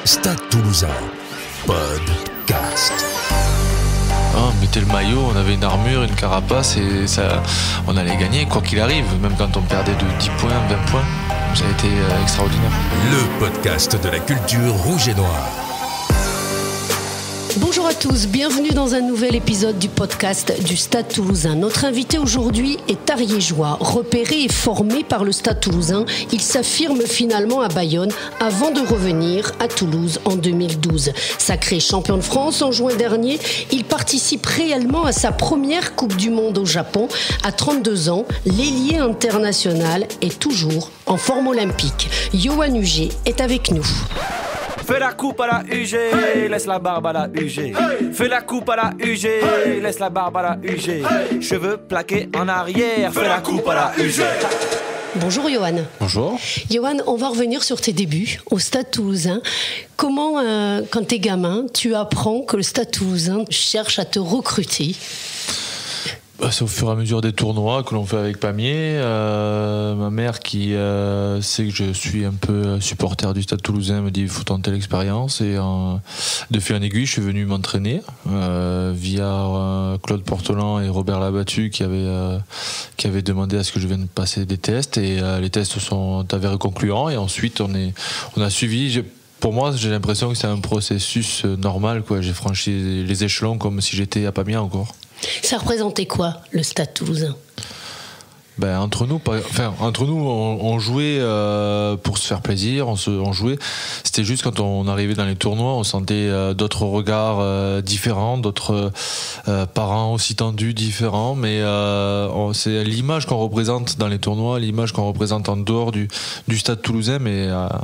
Stade Toulousain, podcast. On mettait le maillot, on avait une armure, une carapace et ça, on allait gagner quoi qu'il arrive, même quand on perdait de 10 points, 20 points. Ça a été extraordinaire. Le podcast de la culture rouge et noire. Bonjour à tous, bienvenue dans un nouvel épisode du podcast du Stade Toulousain. Notre invité aujourd'hui est ariégeois. Repéré et formé par le Stade Toulousain, il s'affirme finalement à Bayonne avant de revenir à Toulouse en 2012. Sacré champion de France en juin dernier, il participe réellement à sa première Coupe du Monde au Japon. À 32 ans, l'ailier international est toujours en forme olympique. Yoann Huget est avec nous. Fais la coupe à la UG, laisse la barbe à la UG. Fais la coupe à la UG, laisse la barbe à la UG. Cheveux plaqués en arrière, fais la coupe à la UG. Bonjour Yoann. Bonjour. Yoann, on va revenir sur tes débuts au Stade Toulousain. Comment, quand t'es gamin, tu apprends que le Stade Toulousain cherche à te recruter ? C'est au fur et à mesure des tournois que l'on fait avec Pamiers. Ma mère qui sait que je suis un peu supporter du Stade Toulousain me dit il faut tenter l'expérience et de fil en aiguille je suis venu m'entraîner via Claude Portelan et Robert Labattu qui avaient demandé à ce que je vienne passer des tests et les tests sont avérés concluants et ensuite on a suivi. Pour moi, j'ai l'impression que c'est un processus normal, quoi. J'ai franchi les échelons comme si j'étais à Pamiers encore. Ça représentait quoi, le Stade Toulousain ? Entre nous, on jouait pour se faire plaisir, on jouait. C'était juste quand on arrivait dans les tournois, on sentait d'autres regards différents, d'autres parents aussi tendus, différents. Mais c'est l'image qu'on représente dans les tournois, l'image qu'on représente en dehors du Stade Toulousain. Mais à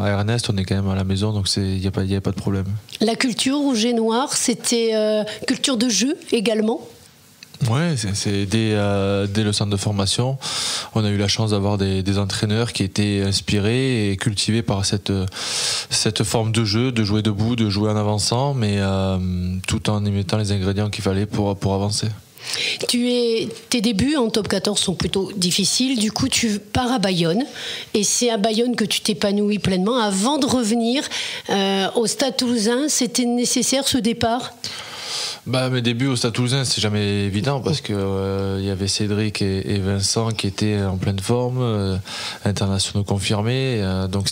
Ernest, on est quand même à la maison, donc il n'y avait pas de problème. La culture rouge et noire, c'était culture de jeu également ? Ouais, c'est dès le centre de formation, on a eu la chance d'avoir des entraîneurs qui étaient inspirés et cultivés par cette forme de jeu, de jouer debout, de jouer en avançant, mais tout en y mettant les ingrédients qu'il fallait pour avancer. Tes débuts en top 14 sont plutôt difficiles, du coup tu pars à Bayonne et c'est à Bayonne que tu t'épanouis pleinement. Avant de revenir au Stade Toulousain, c'était nécessaire ce départ ? Mes débuts au Stade Toulousain, c'est jamais évident parce que y avait Cédric et Vincent qui étaient en pleine forme, internationaux confirmés. Donc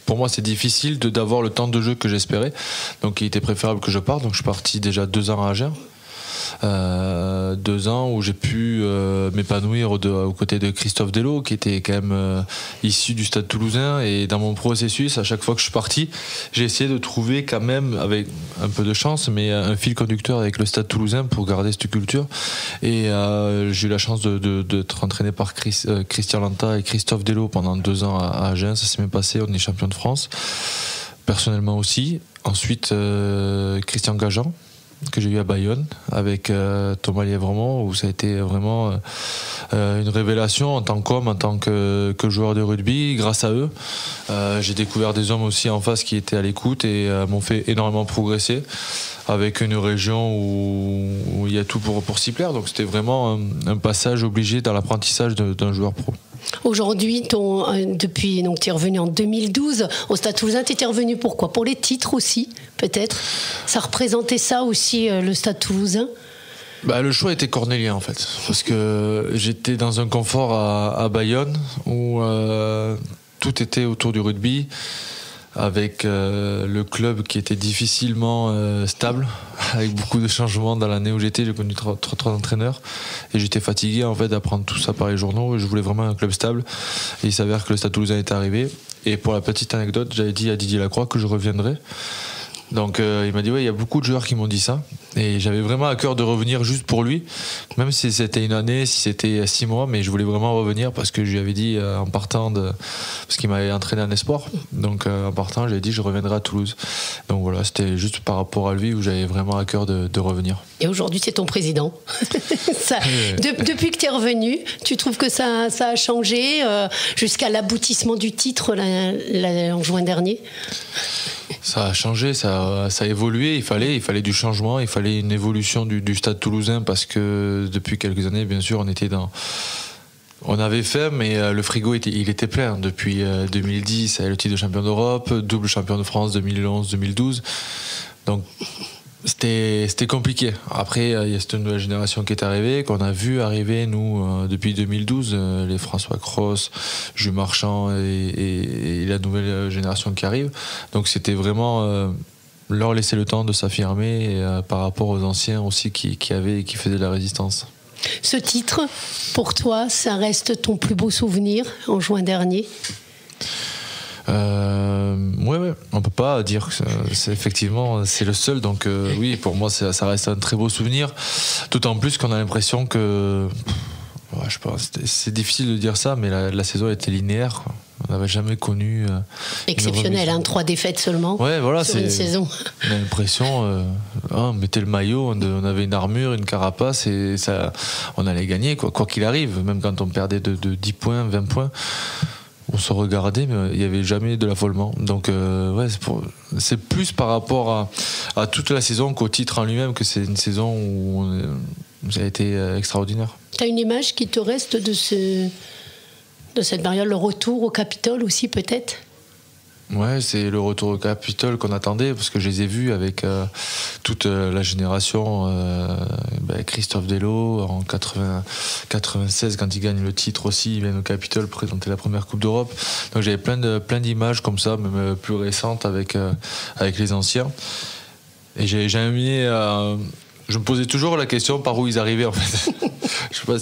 pour moi, c'est difficile d'avoir le temps de jeu que j'espérais. Donc il était préférable que je parte. Donc je suis parti déjà 2 ans à Agen. 2 ans où j'ai pu m'épanouir aux côtés de Christophe Delot qui était quand même issu du Stade Toulousain, et dans mon processus à chaque fois que je suis parti j'ai essayé de trouver quand même avec un peu de chance mais un fil conducteur avec le Stade Toulousain pour garder cette culture et j'ai eu la chance d'être entraîné par Christian Lanta et Christophe Delot pendant 2 ans à Agen. Ça s'est bien passé, on est champion de France personnellement aussi. Ensuite Christian Gajan que j'ai eu à Bayonne avec Thomas Lièvremont où ça a été vraiment une révélation en tant qu'homme, en tant que joueur de rugby. Grâce à eux j'ai découvert des hommes aussi en face qui étaient à l'écoute et m'ont fait énormément progresser avec une région où il y a tout pour s'y plaire. Donc c'était vraiment un passage obligé dans l'apprentissage d'un joueur pro. Aujourd'hui, depuis tu es revenu en 2012 au Stade Toulousain, tu étais revenu pourquoi ? Pour les titres aussi, peut-être ? Ça représentait ça aussi, le Stade Toulousain ? Le choix était cornélien en fait, parce que j'étais dans un confort à Bayonne où tout était autour du rugby, avec le club qui était difficilement stable, avec beaucoup de changements dans l'année où j'étais. J'ai connu trois entraîneurs et j'étais fatigué en fait d'apprendre tout ça par les journaux. Je voulais vraiment un club stable et il s'avère que le Stade Toulousain est arrivé. Et pour la petite anecdote, j'avais dit à Didier Lacroix que je reviendrais. Donc il m'a dit il y a beaucoup de joueurs qui m'ont dit ça et j'avais vraiment à cœur de revenir juste pour lui, même si c'était une année, si c'était 6 mois, mais je voulais vraiment revenir parce que je lui avais dit en partant parce qu'il m'avait entraîné en espoir, donc en partant j'avais dit je reviendrai à Toulouse. Donc voilà, c'était juste par rapport à lui où j'avais vraiment à cœur de revenir. Et aujourd'hui c'est ton président. Depuis que tu es revenu, tu trouves que ça a changé jusqu'à l'aboutissement du titre en juin dernier ? Ça a changé, ça a évolué, il fallait du changement, il fallait une évolution du Stade Toulousain parce que depuis quelques années, bien sûr, on était On avait faim, mais le frigo il était plein. Depuis 2010, le titre de champion d'Europe, double champion de France 2011-2012. Donc c'était compliqué. Après, il y a cette nouvelle génération qui est arrivée, qu'on a vu arriver, nous, depuis 2012, les François Cros, Jules Marchand et la nouvelle génération qui arrive. Donc c'était vraiment leur laisser le temps de s'affirmer par rapport aux anciens aussi qui faisaient de la résistance. Ce titre, pour toi, ça reste ton plus beau souvenir en juin dernier? Ouais, on peut pas dire que effectivement c'est le seul, donc oui, pour moi ça reste un très beau souvenir, d'autant plus qu'on a l'impression que je sais pas, c'est difficile de dire ça, mais la saison était linéaire, quoi. On n'avait jamais connu exceptionnel, 3 défaites seulement, ouais, voilà, sur une saison. On a l'impression on mettait le maillot, on avait une armure, une carapace, et ça, on allait gagner quoi qu'il arrive, même quand on perdait de 10 points, 20 points, on se regardait, mais il n'y avait jamais de l'affolement. Donc ouais, c'est plus par rapport à toute la saison qu'au titre en lui-même, que c'est une saison où ça a été extraordinaire. Tu as une image qui te reste de cette période, le retour au Capitole aussi peut-être? Ouais, c'est le retour au Capitole qu'on attendait, parce que je les ai vus avec toute la génération, Christophe Delot en 96, quand il gagne le titre aussi, il vient au Capitole présenter la première Coupe d'Europe. Donc j'avais plein d'images comme ça, même plus récentes avec les anciens. Et j'ai jamais je me posais toujours la question par où ils arrivaient, en fait. Je sais pas,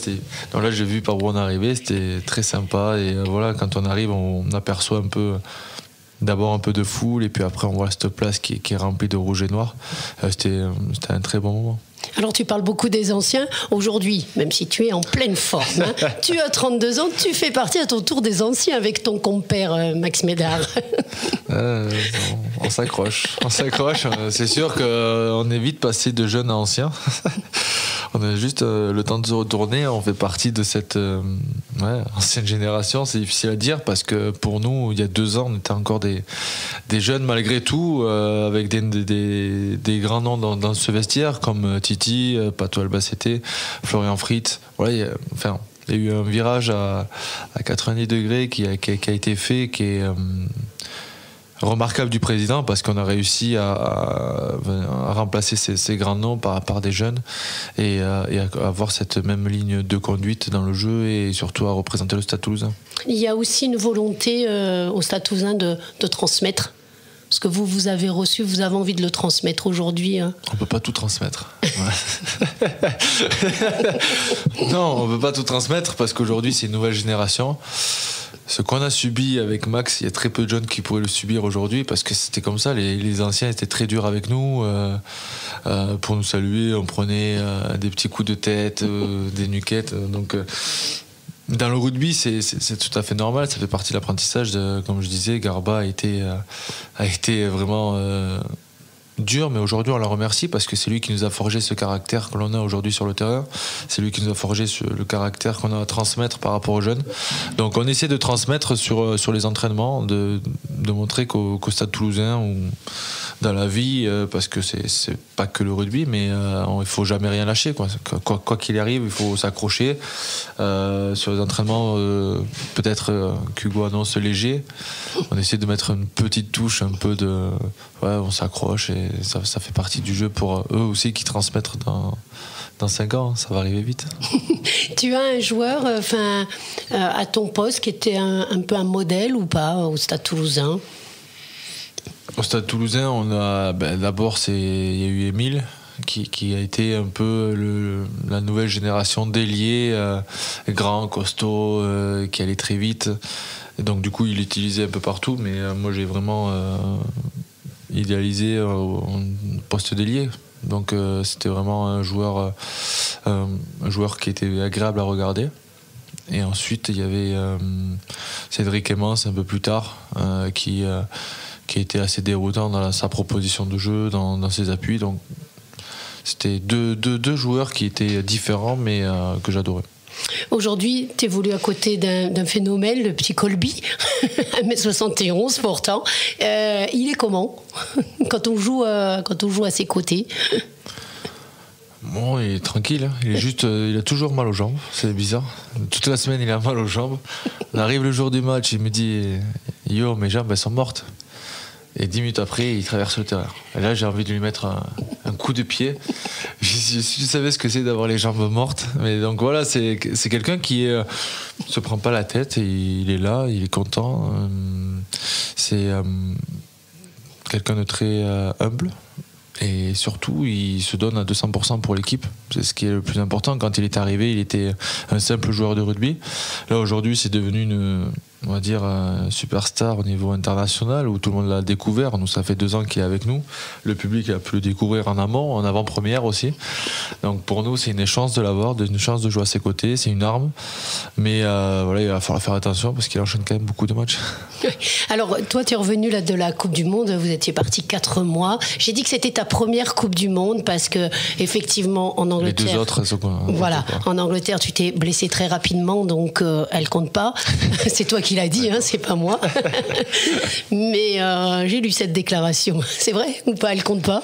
donc là j'ai vu par où on arrivait, c'était très sympa, et voilà, quand on arrive, on aperçoit d'abord un peu de foule, et puis après on voit cette place qui est remplie de rouge et noir. C'était un très bon moment. Alors tu parles beaucoup des anciens. Aujourd'hui, même si tu es en pleine forme, tu as 32 ans, tu fais partie à ton tour des anciens avec ton compère Max Médard. On s'accroche. C'est sûr qu'on est vite passé de jeunes à anciens. On a juste le temps de se retourner. On fait partie de cette ancienne génération. C'est difficile à dire, parce que pour nous, il y a 2 ans, on était encore des jeunes malgré tout, avec des grands noms dans ce vestiaire, comme Titi, Pato Albacete, Florian Fritz. Voilà, il y a eu un virage à 90 degrés qui a été fait, qui est remarquable du président, parce qu'on a réussi à remplacer ces grands noms par des jeunes, et à avoir cette même ligne de conduite dans le jeu, et surtout à représenter le Stade Toulousain. Il y a aussi une volonté au Stade Toulousain de transmettre. Ce que vous avez reçu, vous avez envie de le transmettre aujourd'hui? On ne peut pas tout transmettre. Non, on ne peut pas tout transmettre, parce qu'aujourd'hui, c'est une nouvelle génération. Ce qu'on a subi avec Max, il y a très peu de jeunes qui pourraient le subir aujourd'hui, parce que c'était comme ça. Les anciens étaient très durs avec nous. Pour nous saluer, on prenait des petits coups de tête, des nuquettes. Donc... dans le rugby, c'est tout à fait normal, ça fait partie de l'apprentissage. Comme je disais, Garba a été vraiment dur, mais aujourd'hui on la remercie, parce que c'est lui qui nous a forgé ce caractère que l'on a aujourd'hui sur le terrain. C'est lui qui nous a forgé le caractère qu'on a à transmettre par rapport aux jeunes. Donc on essaie de transmettre sur les entraînements, de montrer qu'au Stade Toulousain, ou dans la vie, parce que c'est pas que le rugby, mais il faut jamais rien lâcher, quoi qu'il arrive, il faut s'accrocher. Sur les entraînements, peut-être qu'Hugo annonce léger, on essaie de mettre une petite touche, un peu de on s'accroche, et ça fait partie du jeu pour eux aussi, qui transmettent dans 5 ans, ça va arriver vite. Tu as un joueur à ton poste qui était un peu un modèle ou pas au Stade Toulousain? Au Stade Toulousain, on a d'abord il y a eu Émile qui a été un peu la nouvelle génération d'ailier, grand, costaud, qui allait très vite. Et donc du coup, il l'utilisait un peu partout, mais moi j'ai vraiment idéalisé au poste d'ailier. Donc c'était vraiment un joueur qui était agréable à regarder. Et ensuite, il y avait Cédric Emmons un peu plus tard, qui était assez déroutant dans sa proposition de jeu, dans ses appuis. Donc c'était deux joueurs qui étaient différents, mais que j'adorais. Aujourd'hui, tu évolues à côté d'un phénomène, le petit Colby, 1m71 pourtant. Il est comment quand on joue à ses côtés? Bon, il est tranquille, hein. Il a toujours mal aux jambes, c'est bizarre. Toute la semaine, il a mal aux jambes. On arrive le jour du match, il me dit « Yo, mes jambes, elles sont mortes ». Et 10 minutes après, il traverse le terrain. Et là, j'ai envie de lui mettre un coup de pied. Je savais ce que c'est d'avoir les jambes mortes. Mais donc voilà, c'est quelqu'un qui se prend pas la tête. Et il est là, il est content. C'est quelqu'un de très humble. Et surtout, il se donne à 200% pour l'équipe. C'est ce qui est le plus important. Quand il est arrivé, il était un simple joueur de rugby. Là, aujourd'hui, c'est devenu on va dire, un superstar au niveau international où tout le monde l'a découvert. Nous, ça fait 2 ans qu'il est avec nous. Le public a pu le découvrir en amont, en avant-première aussi. Donc pour nous, c'est une chance de l'avoir, une chance de jouer à ses côtés. C'est une arme. Mais voilà, il va falloir faire attention parce qu'il enchaîne quand même beaucoup de matchs. Alors, toi, tu es revenu là, de la Coupe du Monde. Vous étiez parti 4 mois. J'ai dit que c'était ta première Coupe du Monde parce que, effectivement, en Angleterre. Les 2 autres, elles sont quoi, voilà. En Angleterre, tu t'es blessé très rapidement, donc elles comptent pas. C'est toi qui l'as dit, hein, c'est pas moi. Mais j'ai lu cette déclaration. C'est vrai ou pas? Elle compte pas?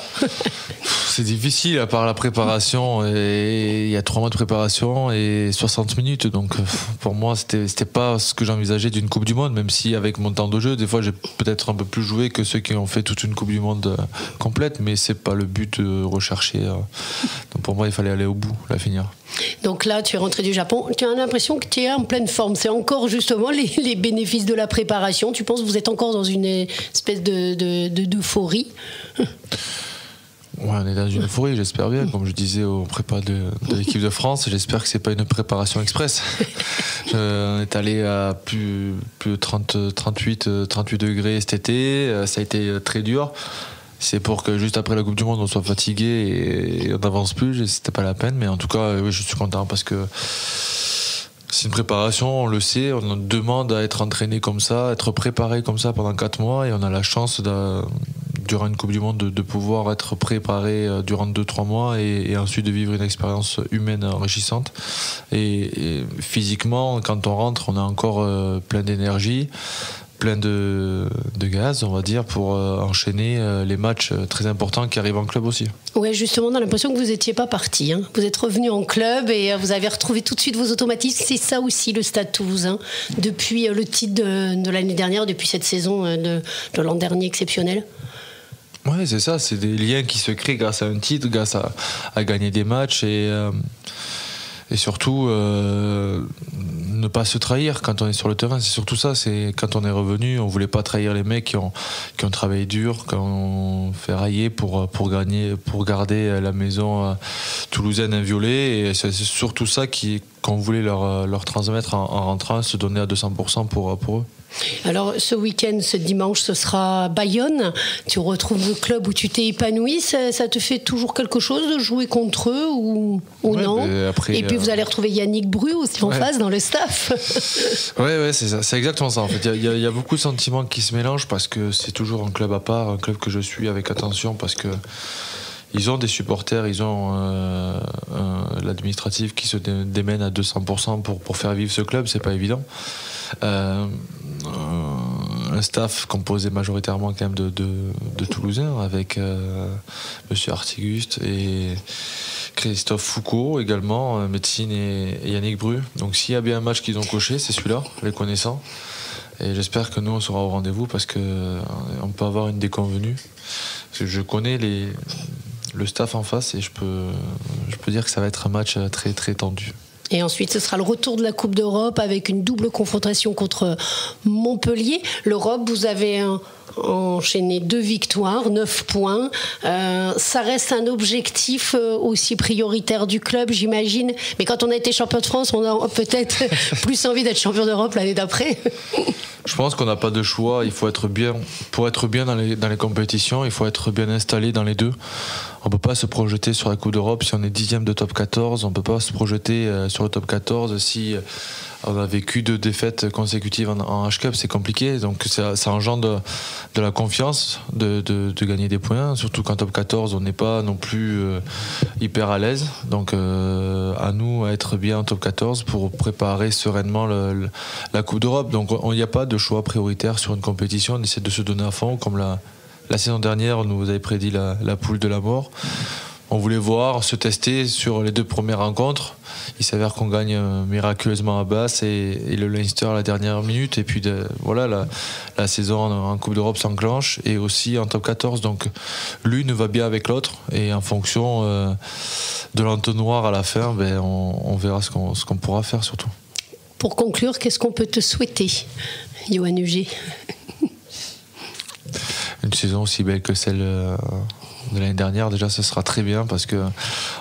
C'est difficile à part la préparation. Et il y a 3 mois de préparation et 60 minutes. Donc pour moi, c'était pas ce que j'envisageais d'une Coupe du Monde, même si avec mon temps de jeu, des fois j'ai peut-être un peu plus joué que ceux qui ont fait toute une Coupe du Monde complète, mais c'est pas le but de rechercher. Donc pour moi, il fallait aller au bout, la finir. Donc là, tu es rentré du Japon. Tu as l'impression que tu es en pleine forme. C'est encore justement les bénéfices de la préparation. Tu penses que vous êtes encore dans une espèce d'euphorie? Ouais, on est dans une euphorie, j'espère bien. Comme je disais au prépa de l'équipe de France, j'espère que c'est pas une préparation express. On est allé à plus de 38 degrés cet été. Ça a été très dur. C'est pour que juste après la Coupe du Monde, on soit fatigué et on n'avance plus. C'était pas la peine. Mais en tout cas, oui, je suis content parce que c'est une préparation, on le sait. On demande à être entraîné comme ça, être préparé comme ça pendant 4 mois. Et on a la chance durant une Coupe du Monde de pouvoir être préparé durant 2-3 mois et ensuite de vivre une expérience humaine enrichissante. Et physiquement, quand on rentre, on a encore plein d'énergie, plein de gaz, on va dire, pour enchaîner les matchs très importants qui arrivent en club aussi. Oui, justement, on a l'impression que vous n'étiez pas parti. Hein. Vous êtes revenu en club et vous avez retrouvé tout de suite vos automatismes. C'est ça aussi le Stade Toulousain, depuis le titre de l'année dernière, depuis cette saison de l'an dernier exceptionnel. Oui, c'est ça, c'est des liens qui se créent grâce à un titre, grâce à gagner des matchs et surtout ne pas se trahir quand on est sur le terrain. C'est surtout ça, c'est quand on est revenu, on voulait pas trahir les mecs qui ont travaillé dur, qui ont fait railler pour garder la maison toulousaine inviolée, et c'est surtout ça qu'on voulait leur transmettre en rentrant, se donner à 200% pour eux. Alors ce week-end, ce dimanche, ce sera Bayonne. Tu retrouves le club où tu t'es épanoui. Ça te fait toujours quelque chose de jouer contre eux ou non? Après, et puis vous allez retrouver Yannick Bru aussi en face dans le staff. Ouais, c'est ça. C'est exactement ça. En fait, il y a beaucoup de sentiments qui se mélangent parce que c'est toujours un club à part, un club que je suis avec attention parce que ils ont des supporters, ils ont l'administratif qui se démène à 200% pour faire vivre ce club. C'est pas évident. Un staff composé majoritairement quand même de Toulousains avec Monsieur Artiguste et Christophe Foucault également, médecine et Yannick Bru. Donc s'il y a bien un match qu'ils ont coché, c'est celui-là, les connaissant. Et j'espère que nous on sera au rendez-vous parce qu'on peut avoir une déconvenue. Parce que je connais le staff en face et je peux dire que ça va être un match très très tendu. Et ensuite, ce sera le retour de la Coupe d'Europe avec une double confrontation contre Montpellier. L'Europe, vous avez enchaîné 2 victoires, 9 points. Ça reste un objectif aussi prioritaire du club, j'imagine. Mais quand on a été champion de France, on a peut-être plus envie d'être champion d'Europe l'année d'après. Je pense qu'on n'a pas de choix. Il faut être bien. Pour être bien dans les compétitions, il faut être bien installé dans les deux. On ne peut pas se projeter sur la Coupe d'Europe si on est 10e de top 14. On ne peut pas se projeter sur le top 14 si on a vécu 2 défaites consécutives en H-Cup. C'est compliqué. Donc ça engendre de la confiance de gagner des points. Surtout qu'en top 14, on n'est pas non plus hyper à l'aise. Donc à nous à être bien en top 14 pour préparer sereinement la Coupe d'Europe. Donc il n'y a pas de choix prioritaire sur une compétition. On essaie de se donner à fond comme la saison dernière, on nous avait prédit la poule de la mort. On voulait voir, se tester sur les 2 premières rencontres. Il s'avère qu'on gagne miraculeusement à Basse et le Leinster à la dernière minute. Et puis la saison en Coupe d'Europe s'enclenche et aussi en top 14. Donc l'une va bien avec l'autre. Et en fonction de l'entonnoir à la fin, on verra ce qu'on pourra faire surtout. Pour conclure, qu'est-ce qu'on peut te souhaiter, Johan Huget ? Une saison aussi belle que celle de l'année dernière, déjà ce sera très bien parce qu'on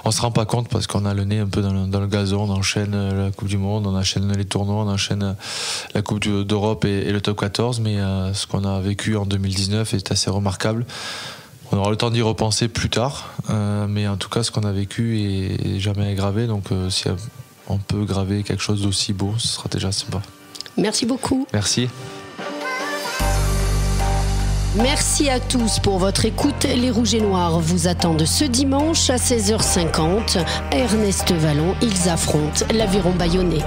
ne se rend pas compte parce qu'on a le nez un peu dans le gazon, on enchaîne la Coupe du Monde, on enchaîne les tournois, on enchaîne la Coupe d'Europe et le top 14, mais ce qu'on a vécu en 2019 est assez remarquable. On aura le temps d'y repenser plus tard, mais en tout cas ce qu'on a vécu est jamais gravé, donc si on peut graver quelque chose d'aussi beau, ce sera déjà sympa. Merci beaucoup. Merci. Merci à tous pour votre écoute. Les Rouges et Noirs vous attendent ce dimanche à 16h50. À Ernest Vallon, ils affrontent l'Aviron Bayonnais.